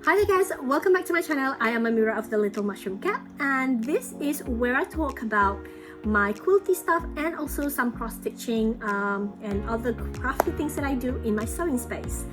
Hi there guys, welcome back to my channel. I am Amira of the Little Mushroom Cap, and this is where I talk about my quilty stuff and also some cross stitching and other crafty things that I do in my sewing space.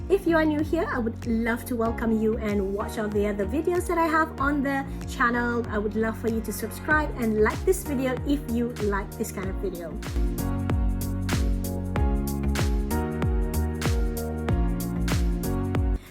If you are new here, I would love to welcome you and watch all the other videos that I have on the channel. I would love for you to subscribe and like this video if you like this kind of video.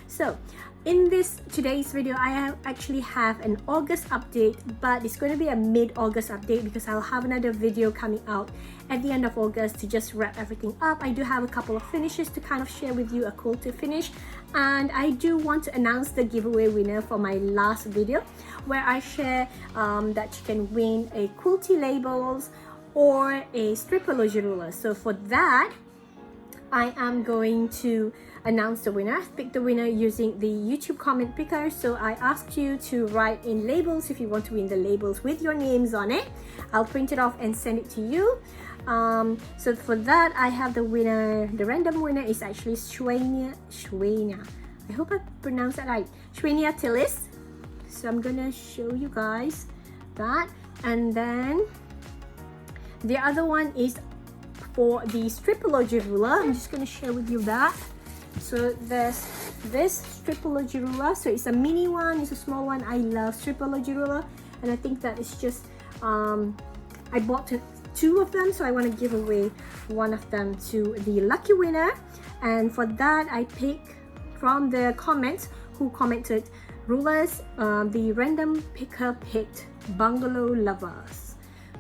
So in today's video, I actually have an August update, but it's going to be a mid-August update because I'll have another video coming out at the end of August to just wrap everything up. I do have a couple of finishes to kind of share with you, a quilter finish, and I do want to announce the giveaway winner for my last video where I share that you can win a Quilty labels or a Stripology ruler. So for that, I am going to announce the winner. I've picked the winner using the YouTube comment picker. So I asked you to write in labels if you want to win the labels with your names on it. I'll print it off and send it to you. So for that, I have the winner. The random winner is actually Shwenia. I hope I pronounced that right. SEWCIALITES. So I'm gonna show you guys that. And then the other one is for the Stripology ruler. I'm just going to share with you that. So there's this Stripology ruler. So it's a mini one, it's a small one. I love Stripology ruler, and I think that it's just I bought two of them, so I want to give away one of them to the lucky winner. And for that, I pick from the comments who commented rulers. The random picker picked Bungalow Lovers.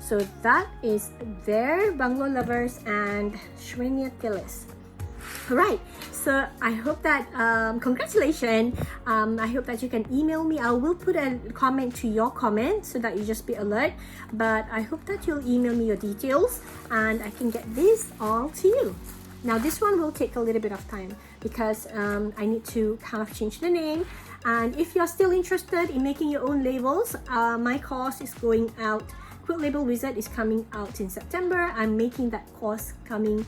So that is their Bungalow Lovers and SEWCIALITES. Alright, so I hope that, congratulations. I hope that you can email me. I will put a comment to your comment so that you just be alert. But I hope that you'll email me your details and I can get this all to you. Now this one will take a little bit of time because I need to kind of change the name. And if you're still interested in making your own labels, my course is going out. Quilt Label Wizard is coming out in September. I'm making that course coming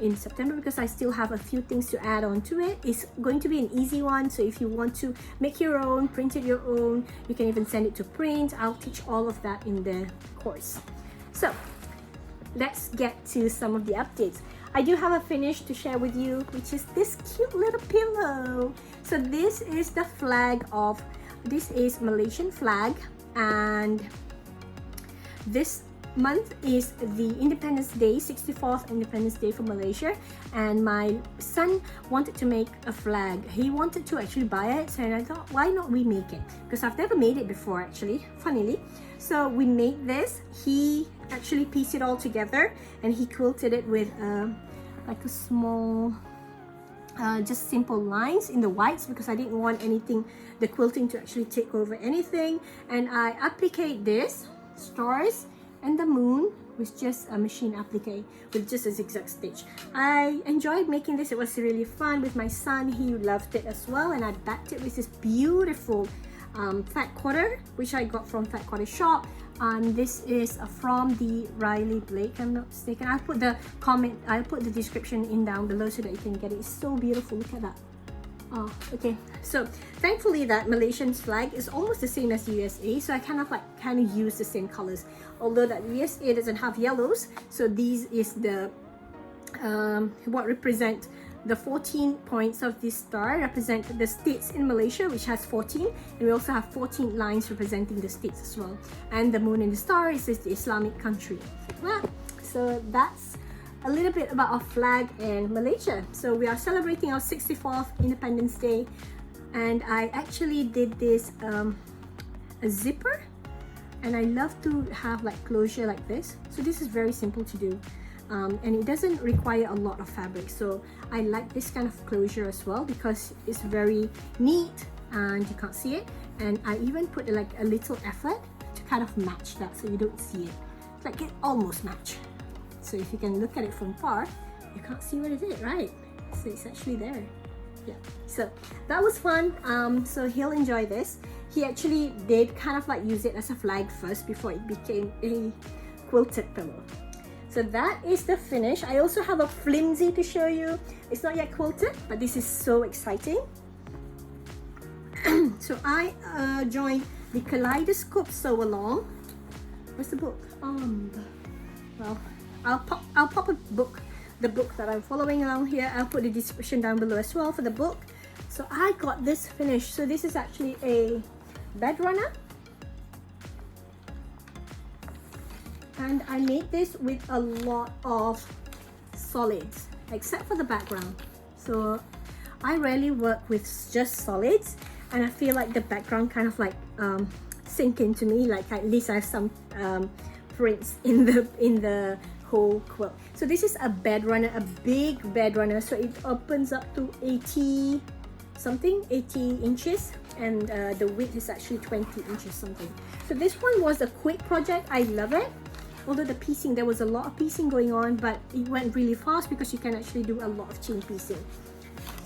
in September because I still have a few things to add on to it. It's going to be an easy one, so if you want to make your own, print it your own, you can even send it to print. I'll teach all of that in the course. So let's get to some of the updates. I do have a finish to share with you, which is this cute little pillow. So this is the flag of, this is Malaysian flag, and this month is the Independence Day, 64th Independence Day for Malaysia, and my son wanted to make a flag. He wanted to actually buy it, so I thought, why not we make it? Because I've never made it before actually, funnily. So we made this. He actually pieced it all together and he quilted it with like a small just simple lines in the whites because I didn't want anything, the quilting, to actually take over anything. And I appliqued this stars and the moon with just a machine applique with just a zigzag stitch. I enjoyed making this. It was really fun with my son. He loved it as well, and I backed it with this beautiful fat quarter, which I got from Fat Quarter Shop. This is from the Riley Blake, I'm not mistaken. I'll put the comment, I'll put the description in down below so that you can get it. It's so beautiful. Look at that. Oh, okay. So thankfully that Malaysian's flag is almost the same as USA, so I kind of use the same colors. Although that USA doesn't have yellows, so these is the what represent the 14 points of this star represent the states in Malaysia, which has 14, and we also have 14 lines representing the states as well. And the moon and the star is the Islamic country. Well, so that's a little bit about our flag in Malaysia. So we are celebrating our 64th Independence Day, and I actually did this a zipper, and I love to have like closure like this. So this is very simple to do, and it doesn't require a lot of fabric. So I like this kind of closure as well because it's very neat and you can't see it. And I even put like a little effort to kind of match that so you don't see it. It's like it almost match. So if you can look at it from far, you can't see what it is, right? So it's actually there. Yeah, so that was fun. So he'll enjoy this. He actually did kind of like use it as a flag first before it became a quilted pillow. So that is the finish. I also have a flimsy to show you. It's not yet quilted, but this is so exciting. So I joined the Kaleidoscope Sew Along. Where's the book? Well, I'll pop a book, the book that I'm following along here. I'll put the description down below as well for the book. So I got this finished. So this is actually a bed runner, and I made this with a lot of solids except for the background. So I rarely work with just solids, and I feel like the background kind of like sink into me, like at least I have some prints in the whole quilt. So this is a bed runner, a big bed runner, so it opens up to 80 inches, and the width is actually 20 inches something. So this one was a quick project. I love it. Although the piecing, there was a lot of piecing going on, but it went really fast because you can actually do a lot of chain piecing.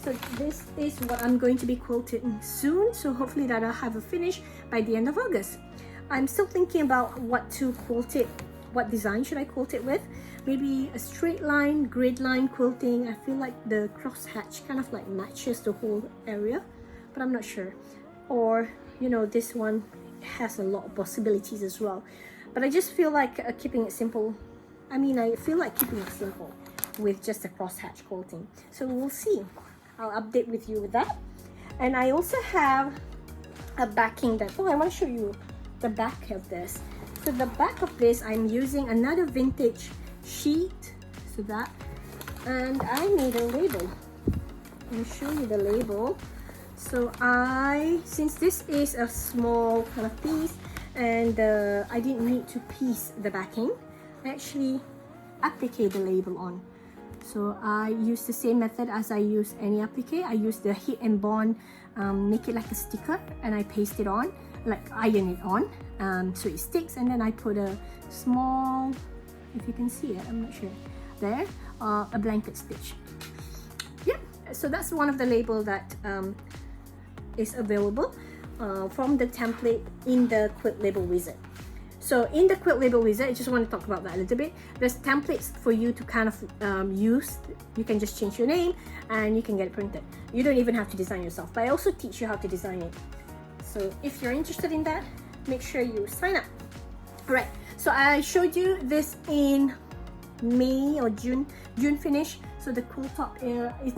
So this is what I'm going to be quilting soon. So hopefully that I'll have a finish by the end of August. I'm still thinking about what to quilt it. What design should I quilt it with? Maybe a straight line, grid line quilting. I feel like the crosshatch kind of like matches the whole area, but I'm not sure. Or, you know, this one has a lot of possibilities as well. But I just feel like keeping it simple. I feel like keeping it simple with just a crosshatch quilting. So we'll see. I'll update with you with that. And I also have a backing that, I want to show you the back of this. So the back of this, I'm using another vintage sheet, so that, and I made a label. I'll show you the label. So since this is a small kind of piece, and I didn't need to piece the backing, I actually applique the label on. So I use the same method as I use any applique. I use the heat and bond, make it like a sticker, and I paste it on, like iron it on, so it sticks. And then I put a small, if you can see it, I'm not sure, there, a blanket stitch. Yeah, so that's one of the label that is available from the template in the Quilt Label Wizard. So in the Quilt Label Wizard, I just want to talk about that a little bit. There's templates for you to kind of use. You can just change your name and you can get it printed. You don't even have to design yourself, but I also teach you how to design it. So if you're interested in that, make sure you sign up. All right, so I showed you this in May or June finish. So the quilt top,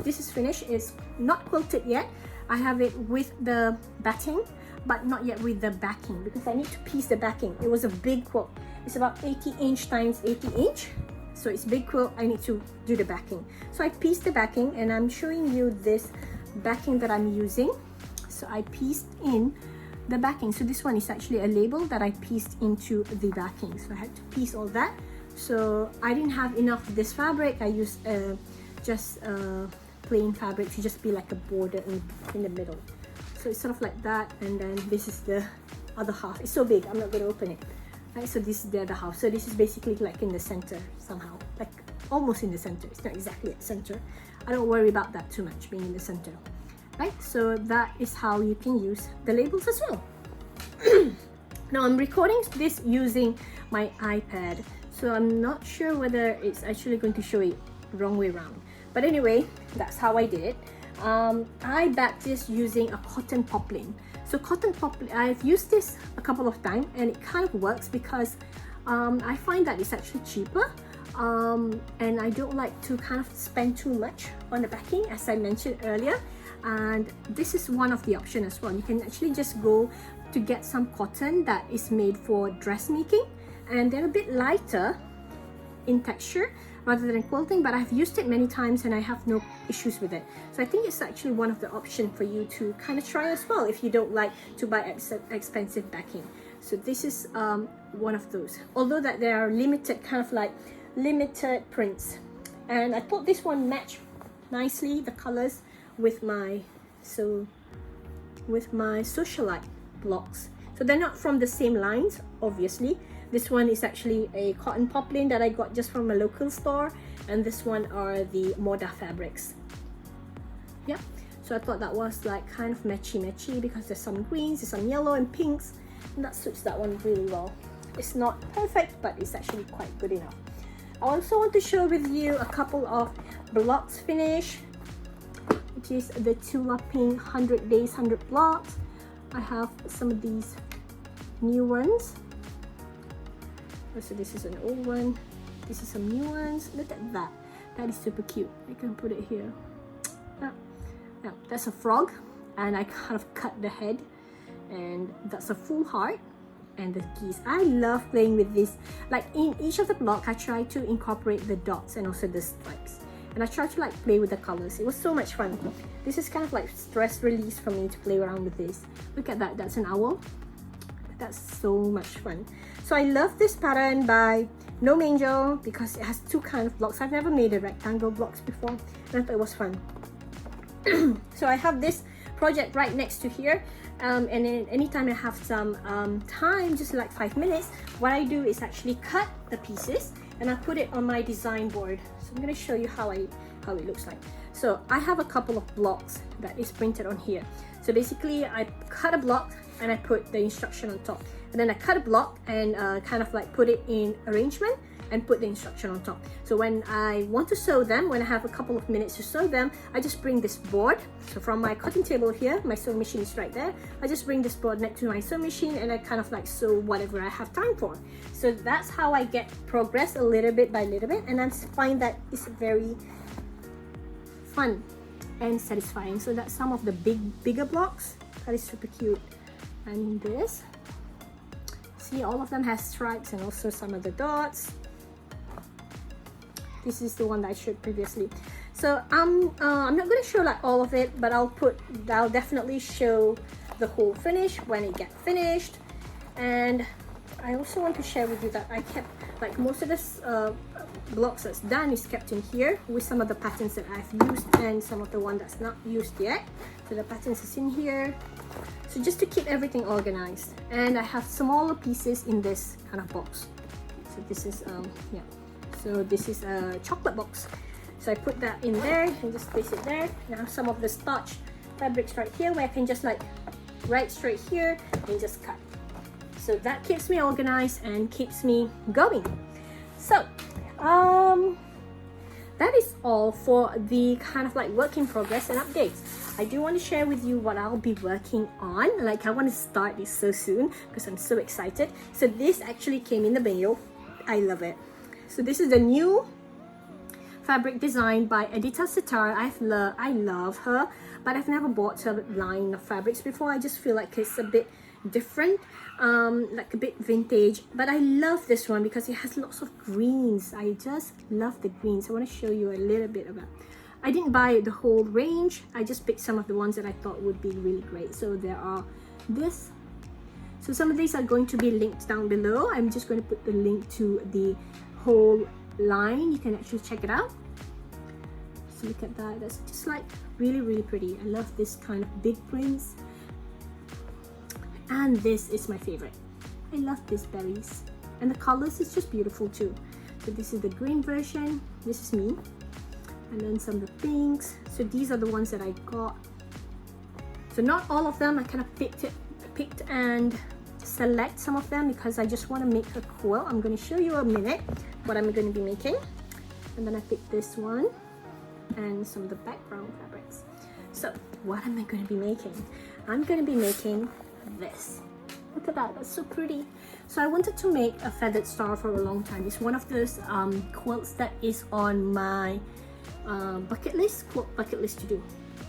this is finished. It's not quilted yet. I have it with the batting, but not yet with the backing because I need to piece the backing. It was a big quilt. It's about 80 inch times 80 inch. So it's big quilt. I need to do the backing. So I pieced the backing, and I'm showing you this backing that I'm using. So I pieced in the backing. So this one is actually a label that I pieced into the backing. So I had to piece all that. So I didn't have enough of this fabric. I used just plain fabric to just be like a border in the middle. So it's sort of like that, and then this is the other half. It's so big, I'm not going to open it. Right, so this is the other half. So this is basically like in the center somehow, like almost in the center. It's not exactly at center. I don't worry about that too much, being in the center. Right, so that is how you can use the labels as well. Now I'm recording this using my iPad, so I'm not sure whether it's actually going to show it wrong way around. But anyway, that's how I did it. I backed this using a cotton poplin. So cotton poplin, I've used this a couple of times, and it kind of works because I find that it's actually cheaper, and I don't like to kind of spend too much on the backing, as I mentioned earlier. And this is one of the options as well. You can actually just go to get some cotton that is made for dressmaking, and they're a bit lighter in texture rather than quilting, but I've used it many times and I have no issues with it. So I think it's actually one of the options for you to kind of try as well if you don't like to buy expensive backing. So this is one of those, although that there are limited, kind of like limited prints. And I thought this one matched nicely, the colors, with my SEWCIALITE blocks. So they're not from the same lines, obviously. This one is actually a cotton poplin that I got just from a local store, and this one are the Moda fabrics. Yeah, so I thought that was like kind of matchy because there's some greens, there's some yellow and pinks, and that suits that one really well. It's not perfect, but it's actually quite good enough. I also want to share with you a couple of blocks finish, which is the Tula Pink 100 Days 100 blocks. I have some of these new ones. So this is an old one. This is some new ones. Look at that. That is super cute. I can put it here. Yeah, that's a frog, and I kind of cut the head, and that's a full heart, and the keys. I love playing with this. Like in each of the block, I try to incorporate the dots and also the stripes, and I try to like play with the colors. It was so much fun. This is kind of like stress release for me to play around with this. Look at that. That's an owl. That's so much fun. So I love this pattern by No Angel because it has two kind of blocks. I've never made a rectangle blocks before, and I thought it was fun. So I have this project right next to here, and then anytime I have some time, just like 5 minutes, what I do is actually cut the pieces and I put it on my design board. So I'm going to show you how it looks like. So I have a couple of blocks that is printed on here. So basically I cut a block and I put the instruction on top, and then I cut a block and kind of like put it in arrangement and put the instruction on top. So when I want to sew them, when I have a couple of minutes to sew them, I just bring this board. So from my cutting table here, my sewing machine is right there. I just bring this board next to my sewing machine and I kind of like sew whatever I have time for. So that's how I get progress a little bit by little bit, and I find that it's very fun and satisfying. So that's some of the bigger blocks. That is super cute. And this, see, all of them has stripes and also some of the dots. This is the one that I showed previously. So I'm not going to show like all of it, but I'll definitely show the whole finish when it gets finished. And I also want to share with you that I kept like most of this blocks that's done is kept in here with some of the patterns that I've used and some of the one that's not used yet. So the patterns is in here. So just to keep everything organized. And I have smaller pieces in this kind of box. So this is yeah. So this is a chocolate box. So I put that in there and just place it there. Now some of the starch fabrics right here where I can just like right straight here and just cut. So that keeps me organized and keeps me going. So that is all for the kind of like work in progress and updates. I do want to share with you what I'll be working on. Like I want to start this so soon because I'm so excited. So this actually came in the mail. I love it. So this is the new fabric design by EDYTA SITAR. I love her, but I've never bought her line of fabrics before. I just feel like it's a bit different, like a bit vintage, but I love this one because it has lots of greens. I just love the greens. I want to show you a little bit about. I didn't buy the whole range. I just picked some of the ones that I thought would be really great. So there are this. So some of these are going to be linked down below. I'm just going to put the link to the whole line. You can actually check it out. So look at that. That's just like really pretty. I love this kind of big prints. And this is my favorite. I love these berries. And the colors is just beautiful too. So this is the green version. This is me. And then some of the pinks. So these are the ones that I got. So not all of them. I kind of picked and select some of them because I just want to make a quilt. I'm going to show you a minute what I'm going to be making. And then I picked this one and some of the background fabrics. So what am I going to be making? I'm going to be making this. Look at that, that's so pretty. So I wanted to make a feathered star for a long time. It's one of those quilts that is on my bucket list, quilt bucket list to do.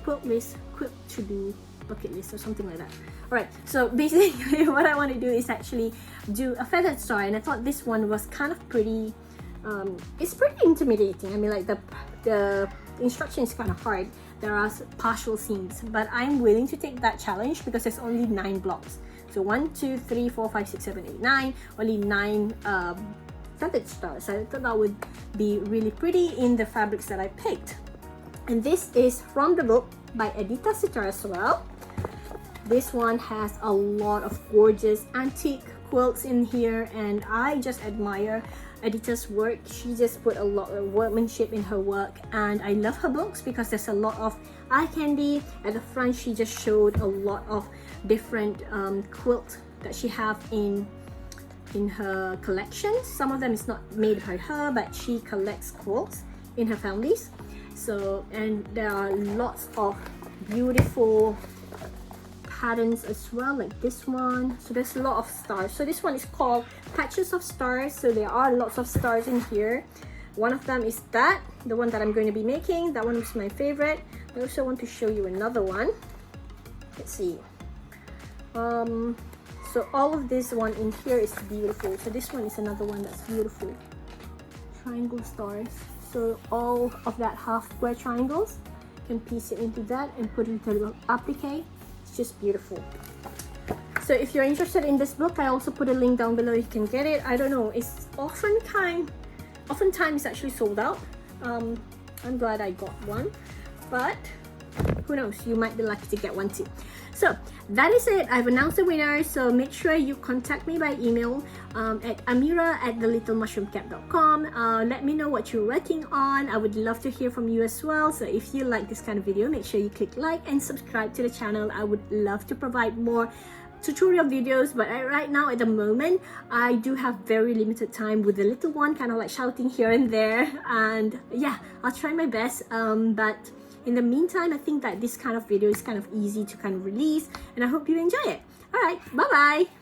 Quilt list, quilt to do bucket list or something like that. Alright, so basically what I want to do is actually do a feathered star, and I thought this one was kind of pretty, it's pretty intimidating. I mean, like the instruction is kind of hard. There are partial seams, but I'm willing to take that challenge because there's only 9 blocks. So 1, 2, 3, 4, 5, 6, 7, 8, 9, only 9 feathered stars. So I thought that would be really pretty in the fabrics that I picked. And this is from the book by EDYTA SITAR as well. This one has a lot of gorgeous antique quilts in here, and I just admire EDYTA's work. She just put a lot of workmanship in her work, and I love her books because there's a lot of eye candy. At the front, she just showed a lot of different quilt that she have in her collection. Some of them is not made by her, but she collects quilts in her families. So, and there are lots of beautiful patterns as well, like this one. So there's a lot of stars. So this one is called Patches of Stars. So there are lots of stars in here. One of them is that, the one that I'm going to be making. That one was my favorite. I also want to show you another one. Let's see. So all of this one in here is beautiful. So this one is another one that's beautiful. Triangle stars. So all of that half square triangles, you can piece it into that and put it into a little applique. It's just beautiful. So if you're interested in this book, I also put a link down below. You can get it. I don't know, it's oftentimes it's actually sold out. I'm glad I got one, but who knows, you might be lucky to get one too. So that is it. I've announced the winner, so make sure you contact me by email at amira@thelittlemushroomcap.com. Let me know what you're working on. I would love to hear from you as well. So if you like this kind of video, make sure you click like and subscribe to the channel. I would love to provide more tutorial videos, but right now at the moment I do have very limited time with the little one kind of like shouting here and there, and yeah, I'll try my best, but in the meantime I think that this kind of video is kind of easy to kind of release, and I hope you enjoy it. All right, bye bye.